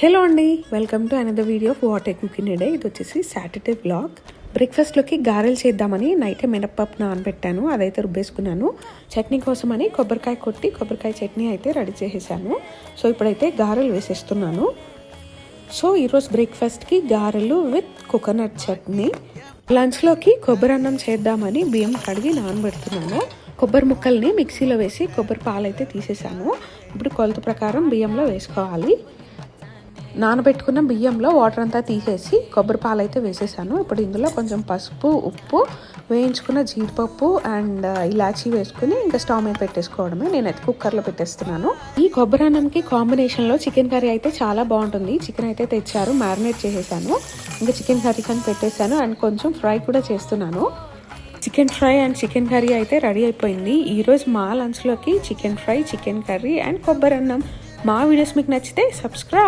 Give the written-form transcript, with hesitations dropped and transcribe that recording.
Hello అండి, welcome to another video of what I cook in a day. ఇది వచ్చేసి Saturday vlog. బ్రేక్ఫాస్ట్లోకి గారెలు చేద్దామని నైటే మినప్పప్పు నానబెట్టాను, అదైతే రుబ్బేసుకున్నాను. చట్నీ కోసమని కొబ్బరికాయ కొట్టి కొబ్బరికాయ చట్నీ అయితే రెడీ చేసేసాను. సో ఇప్పుడైతే గారెలు వేసేస్తున్నాను. సో ఈరోజు బ్రేక్ఫాస్ట్కి గారెలు విత్ కోకోనట్ చట్నీ. లంచ్లోకి కొబ్బరి అన్నం చేద్దామని బియ్యం కడిగి నానబెడుతున్నాను. కొబ్బరి ముక్కల్ని మిక్సీలో వేసి కొబ్బరి పాలైతే తీసేసాను. ఇప్పుడు కొలత ప్రకారం బియ్యంలో వేసుకోవాలి. నానబెట్టుకున్న బియ్యంలో వాటర్ అంతా తీసేసి కొబ్బరి పాలు అయితే వేసేసాను. ఇప్పుడు ఇందులో కొంచెం పసుపు, ఉప్పు, వేయించుకున్న జీడిపప్పు అండ్ ఇలాచీ వేసుకుని ఇంకా స్టవ్ మీద పెట్టేసుకోవడమే. నేనైతే కుక్కర్లో పెట్టేస్తున్నాను. ఈ కొబ్బరి అన్నంకి కాంబినేషన్లో చికెన్ కర్రీ అయితే చాలా బాగుంటుంది. చికెన్ అయితే తెచ్చారు, మ్యారినేట్ చేసేసాను. ఇంకా చికెన్ కర్రీ కానీ పెట్టేశాను అండ్ కొంచెం ఫ్రై కూడా చేస్తున్నాను. Chicken fry and chicken curry అయితే రెడీ అయిపోయింది. ఈరోజు మా లంచ్లోకి chicken fry, chicken curry and కొబ్బరి అన్నం. మా వీడియోస్ మీకు నచ్చితే సబ్స్క్రైబ్.